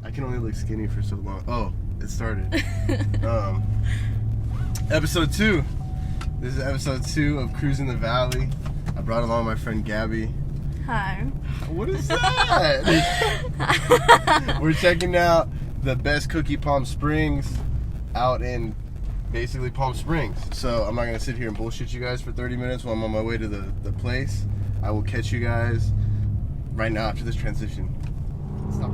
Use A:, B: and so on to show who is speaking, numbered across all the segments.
A: I can only look skinny for so long. Oh, it started. Episode 2. This is episode 2 of Cruisin The Valley. I brought along my friend Gabby.
B: Hi.
A: What is that? We're checking out the best cookie Palm Springs out in basically Palm Springs. So I'm not going to sit here and bullshit you guys for 30 minutes while I'm on my way to the place. I will catch you guys right now after this transition. Stop.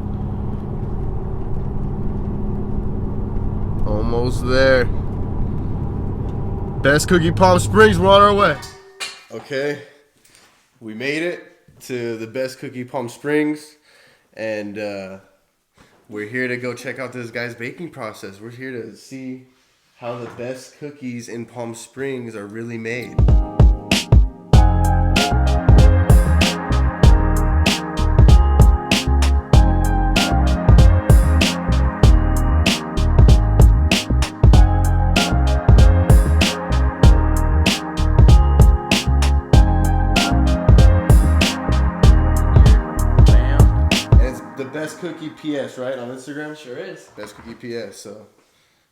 A: Almost there. Best cookie Palm Springs, we're on our way. Okay, we made it to the best cookie Palm Springs, and we're here to go check out this guy's baking process. We're here to see how the best cookies in Palm Springs are really made. Best Cookie PS, right? On Instagram?
C: Sure is.
A: Best Cookie PS, so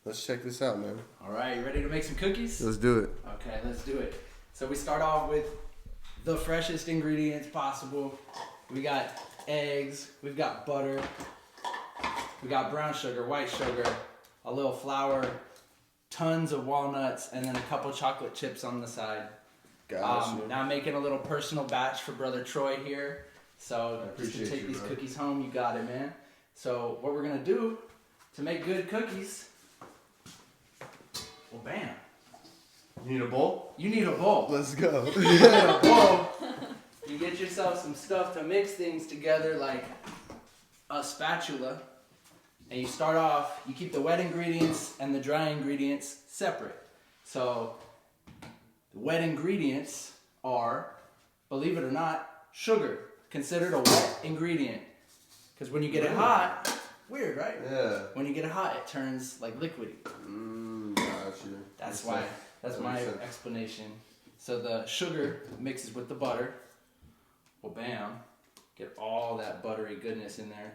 A: let's check this out, man.
C: Alright, you ready to make some cookies?
A: Let's do it.
C: Okay, let's do it. So we start off with the freshest ingredients possible. We got eggs, we've got butter, we got brown sugar, white sugar, a little flour, tons of walnuts, and then a couple chocolate chips on the side.
A: Gotcha.
C: Now I'm making a little personal batch for Brother Troy here. So just to take these cookies home, you got it, man. So what we're gonna do to make good cookies, well, bam.
A: You need a bowl?
C: You need a bowl.
A: Let's go.
C: You need a bowl. You get yourself some stuff to mix things together, like a spatula, and you start off, you keep the wet ingredients and the dry ingredients separate. So the wet ingredients are, believe it or not, sugar. Considered a wet ingredient. Because when you get it hot, weird, right?
A: Yeah.
C: When you get it hot, it turns like liquidy.
A: Gotcha.
C: That's why. That's my explanation. So the sugar mixes with the butter. Well, bam. Get all that buttery goodness in there.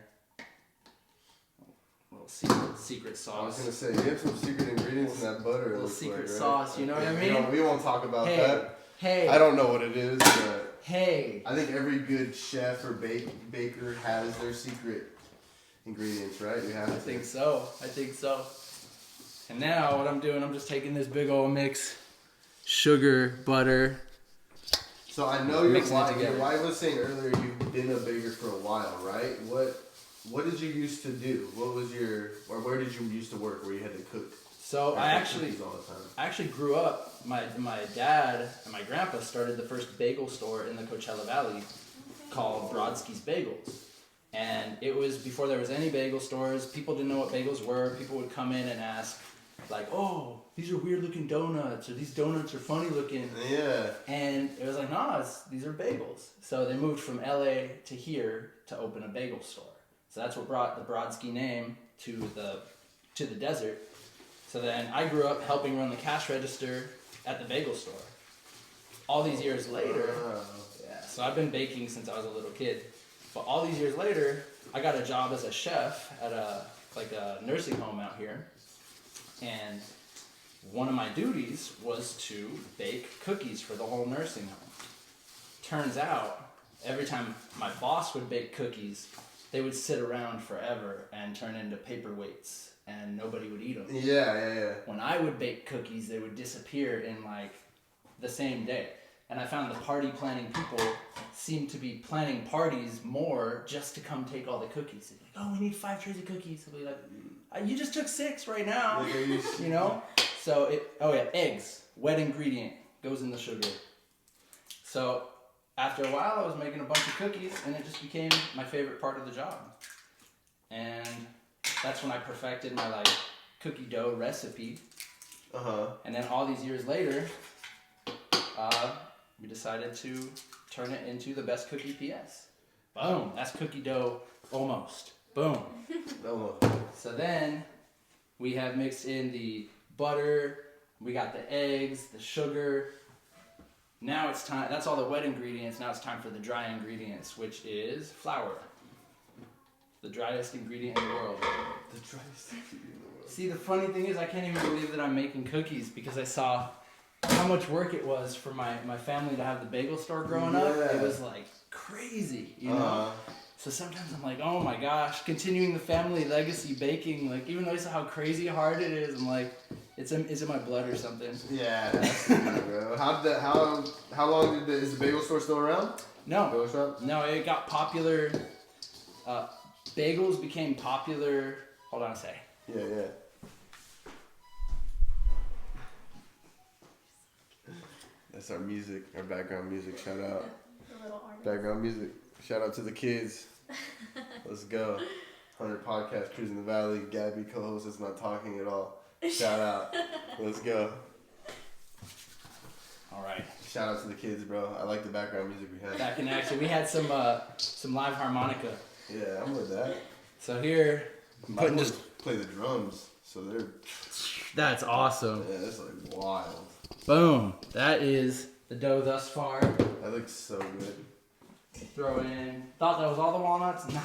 C: A little secret sauce.
A: I was going to say, you have some secret ingredients in that butter.
C: A little secret
A: like, right?
C: sauce, you know what I mean?
A: We won't talk about that.
C: Hey.
A: I don't know what it is, but...
C: Hey.
A: I think every good chef or baker has their secret ingredients, right? You have to.
C: I think so. And now what I'm doing, I'm just taking this big old mix, sugar, butter.
A: So I know your
C: together.
A: wife was saying earlier you've been a baker for a while, right? What did you used to do? What was where did you used to work where you had to cook?
C: So I actually grew up. My dad and my grandpa started the first bagel store in the Coachella Valley called Brodsky's Bagels. And it was before there was any bagel stores. People didn't know what bagels were. People would come in and ask, like, oh, these are weird looking donuts, or these donuts are funny looking.
A: Yeah.
C: And it was like, no, these are bagels. So they moved from LA to here to open a bagel store. So that's what brought the Brodsky name to the desert. So then I grew up helping run the cash register at the bagel store. All these years later, so I've been baking since I was a little kid. But all these years later, I got a job as a chef at a nursing home out here. And one of my duties was to bake cookies for the whole nursing home. Turns out, every time my boss would bake cookies, they would sit around forever and turn into paperweights. And nobody would eat them.
A: Yeah.
C: When I would bake cookies, they would disappear in like the same day. And I found the party planning people seem to be planning parties more just to come take all the cookies. They'd be like, oh, we need 5 trays of cookies. I'll be like, you just took 6 right now. You know? So eggs, wet ingredient, goes in the sugar. So after a while, I was making a bunch of cookies, and it just became my favorite part of the job. And that's when I perfected my cookie dough recipe. And then all these years later, we decided to turn it into the best cookie PS. Boom, that's cookie dough almost. Boom. So then we have mixed in the butter, we got the eggs, the sugar. Now it's time, that's all the wet ingredients, now it's time for the dry ingredients, which is flour. The driest ingredient in the world.
A: The driest ingredient in the world.
C: See, the funny thing is I can't even believe that I'm making cookies because I saw how much work it was for my family to have the bagel store growing up. It was like crazy, you know? So sometimes I'm like, oh my gosh, continuing the family legacy baking, like even though I saw how crazy hard it is, I'm like, is it my blood or something?
A: Yeah, that's good, bro. How long is the bagel store still around?
C: No.
A: Bagel shop?
C: No, it got popular. Bagels became popular. Hold on a sec.
A: Yeah. That's our music, our background music. Shout out.
B: The little army.
A: Background music. Shout out to the kids. Let's go. 100 podcast, Cruisin The Valley. Gabby, co-host, is not talking at all. Shout out. Let's go.
C: All right.
A: Shout out to the kids, bro. I like the background music we had.
C: Back in action. We had some live harmonica.
A: Yeah, I'm with that.
C: So here, I'm putting just
A: play the drums. So they're.
C: That's awesome.
A: Yeah, that's like wild.
C: Boom. That is the dough thus far.
A: That looks so good.
C: Throw in. Thought that was all the walnuts? Nah.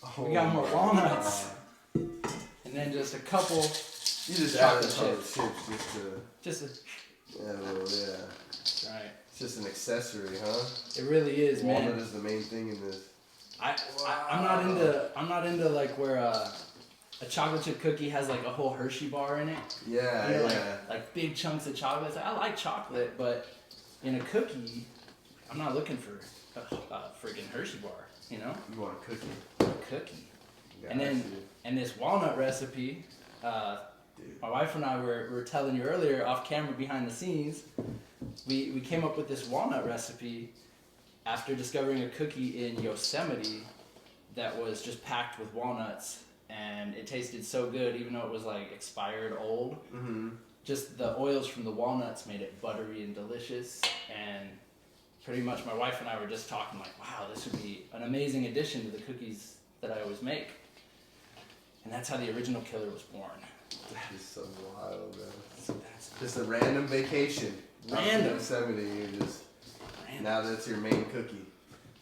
A: Oh,
C: We got more walnuts. And then just a couple.
A: You just
C: chocolate
A: added a couple
C: chips.
A: chips
C: Just a.
A: yeah, well, yeah.
C: That's right.
A: It's just an accessory, huh?
C: It really is, man.
A: Walnut is the main thing in this.
C: I'm not into like where a chocolate chip cookie has like a whole Hershey bar in it.
A: Yeah,
C: You know,
A: yeah.
C: like big chunks of chocolate. It's like, I like chocolate, but in a cookie, I'm not looking for a friggin' Hershey bar. You know,
A: You want a cookie?
C: a cookie. And then
A: Gotcha.
C: and this walnut recipe,
A: Dude.
C: my wife and I were telling you earlier off camera behind the scenes. We came up with this walnut recipe after discovering a cookie in Yosemite that was just packed with walnuts, and it tasted so good even though it was like expired old.
A: Mm-hmm.
C: Just the oils from the walnuts made it buttery and delicious, and pretty much my wife and I were just talking like, wow, this would be an amazing addition to the cookies that I always make. And that's how the original killer was born.
A: That is so wild, man.
C: So that's
A: Just a random vacation.
C: Random.
A: Yosemite, you just
C: random.
A: now that's your main cookie,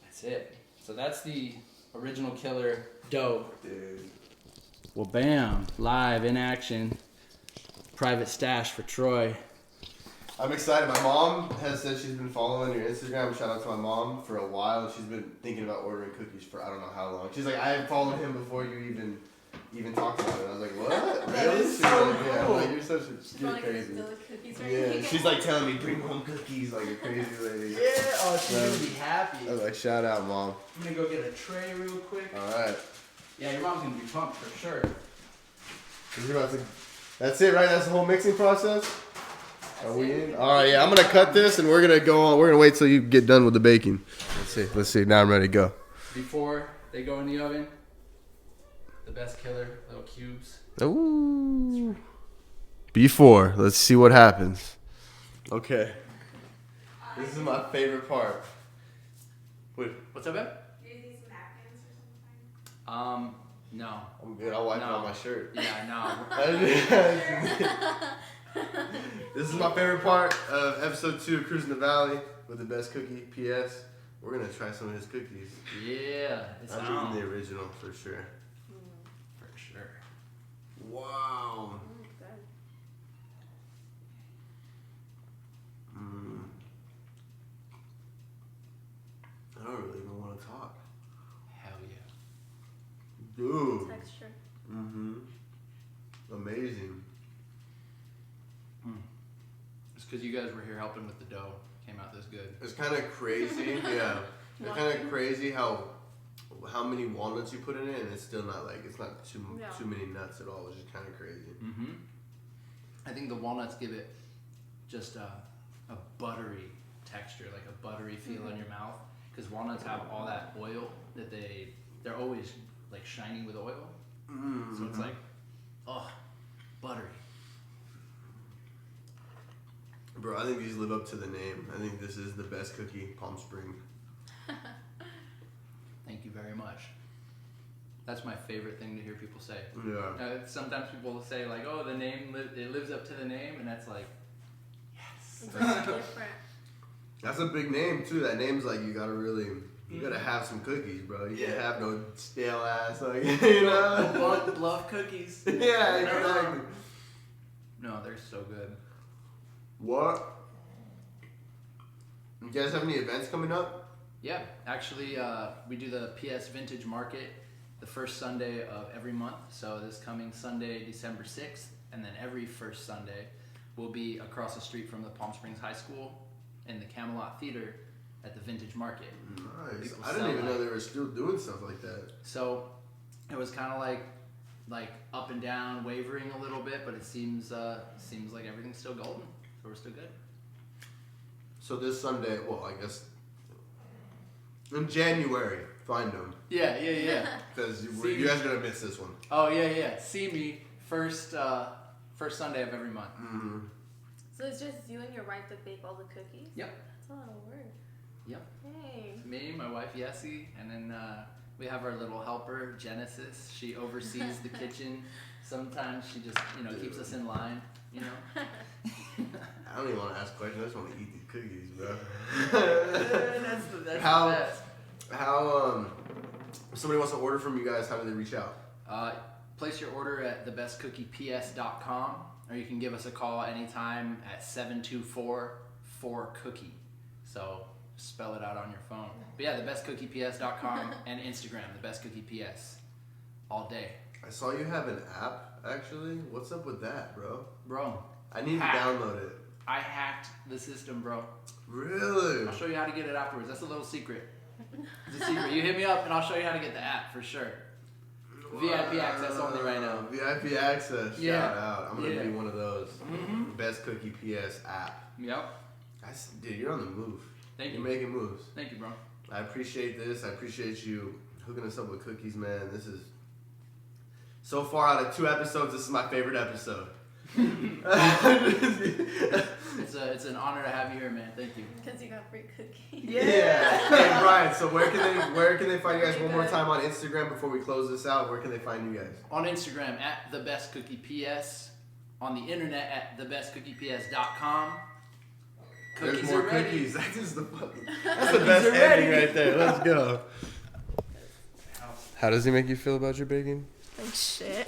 C: That's it. So that's the original killer dough.
A: dude.
C: Well, bam, live in action. Private stash for Troy.
A: I'm excited. My mom has said she's been following your Instagram. Shout out to my mom for a while. She's been thinking about ordering cookies for I don't know how long. She's like, I followed him before you even talked about it. I was like, what?
C: That
A: Really?
C: is
A: She's
C: so
A: like, yeah. I'm
C: cool.
A: like, you're such a
B: She's
A: you're
B: probably
A: crazy.
B: gonna fill cookies right
A: Yeah,
B: now.
A: she's like telling me, bring home cookies like a crazy lady.
C: Yeah, oh, she's gonna be happy.
A: I was like, shout out, mom.
C: I'm gonna go get a tray real quick.
A: All right.
C: Yeah, your mom's gonna be pumped for sure.
A: That's it, right? That's the whole mixing process? Are we in? All right, yeah. I'm going to cut this, and we're going to go on. We're going to wait till you get done with the baking. Let's see. Now I'm ready to go.
C: Before they go in the oven, the best killer, little cubes.
A: Ooh. Before. Let's see what happens. Okay. This is my favorite part. Wait.
C: What's up, babe?
B: Do you need some napkins or something?
C: No.
A: I'm good. I'll wipe it
C: No.
A: on my shirt.
C: Yeah,
A: This is my favorite part of episode 2 of Cruisin The Valley with the best cookie. P.S. We're going to try some of his cookies.
C: no. Yeah, it's
A: I'm
C: on.
A: eating the original for sure.
C: For sure.
A: Wow.
B: Good.
A: I don't really even want to talk.
C: Hell yeah.
A: Dude.
B: Texture.
A: Mm-hmm. Amazing.
C: It's because you guys were here helping with the dough. Came out this good.
A: It's kind of crazy. Yeah. It's kind of crazy how many walnuts you put in it, and it's still not like, it's not too many nuts at all. It's just kind of crazy.
C: Mm-hmm. I think the walnuts give it just a buttery texture, like a buttery feel in your mouth. Because walnuts have all that oil that they're always like shiny with oil.
A: Mm-hmm.
C: So it's like, oh, buttery.
A: Bro, I think these live up to the name. I think this is the best cookie, Palm Spring.
C: Thank you very much. That's my favorite thing to hear people say.
A: Yeah.
C: Sometimes people will say like, oh, the name, it lives up to the name, and that's like, yes.
B: It's like different.
A: That's a big name too. That name's like, you gotta really You gotta have some cookies, bro. You can't
C: Yeah.
A: have no stale ass, like, you know?
C: Bluff cookies.
A: Yeah, exactly.
C: No, they're so good.
A: What? You guys have any events coming up?
C: Yeah, actually, we do the PS Vintage Market the first Sunday of every month. So this coming Sunday, December 6th, and then every first Sunday will be across the street from the Palm Springs High School in the Camelot Theater at the Vintage Market.
A: Nice.
C: People
A: I didn't even
C: sell,
A: know they were still doing stuff like that.
C: So it was kind of like up and down, wavering a little bit, but it seems like everything's still golden. So we're still good.
A: So this Sunday, well, I guess in January, find them.
C: Yeah.
A: Because
C: See
A: you guys are going to miss this one.
C: Oh yeah. See me first Sunday of every month.
A: Mm-hmm.
B: So it's just you and your wife that bake all the cookies?
C: Yep.
B: That's a lot of work.
C: Yep.
B: Hey.
C: Me, my wife Yesenia, and then we have our little helper Genesis. She oversees the kitchen. Sometimes she just keeps us in line.
A: I don't even want to ask questions. I just want to eat these cookies, bro.
C: That's the
A: How-
C: best.
A: How, if somebody wants to order from you guys, how do they reach out?
C: Place your order at thebestcookieps.com, or you can give us a call anytime at 724-4cookie. So spell it out on your phone. But yeah, thebestcookieps.com and Instagram, thebestcookieps, all day.
A: I saw you have an app, actually. What's up with that, bro?
C: Bro,
A: I need to
C: Hack.
A: download it.
C: I hacked the system, bro.
A: Really?
C: I'll show you how to get it afterwards. That's a little secret. It's a secret. You hit me up and I'll show you how to get the app for sure. VIP access only right now.
A: VIP access.
C: Yeah.
A: Shout out. I'm going to
C: Yeah.
A: be one of those.
C: Mm-hmm.
A: Best Cookie PS app.
C: Yep.
A: Dude, you're on the move.
C: Thank
A: You're
C: you.
A: making moves.
C: Thank you, bro.
A: I appreciate this. I appreciate you hooking us up with cookies, man. This is, so far out of 2 episodes, this is my favorite episode.
C: It's an honor to have you here, man. Thank you.
B: Because you got free cookies.
A: Yeah. Hey, Brian, so where can they find you guys one more time on Instagram before we close this out? Where can they find you guys?
C: On Instagram at thebestcookieps. On the internet at thebestcookieps.com.
A: There's
C: Cookies
A: more
C: are ready.
A: cookies. That's the best
C: are
A: ending
C: ready.
A: right there. Let's go. How does he make you feel about your baking?
B: Like shit.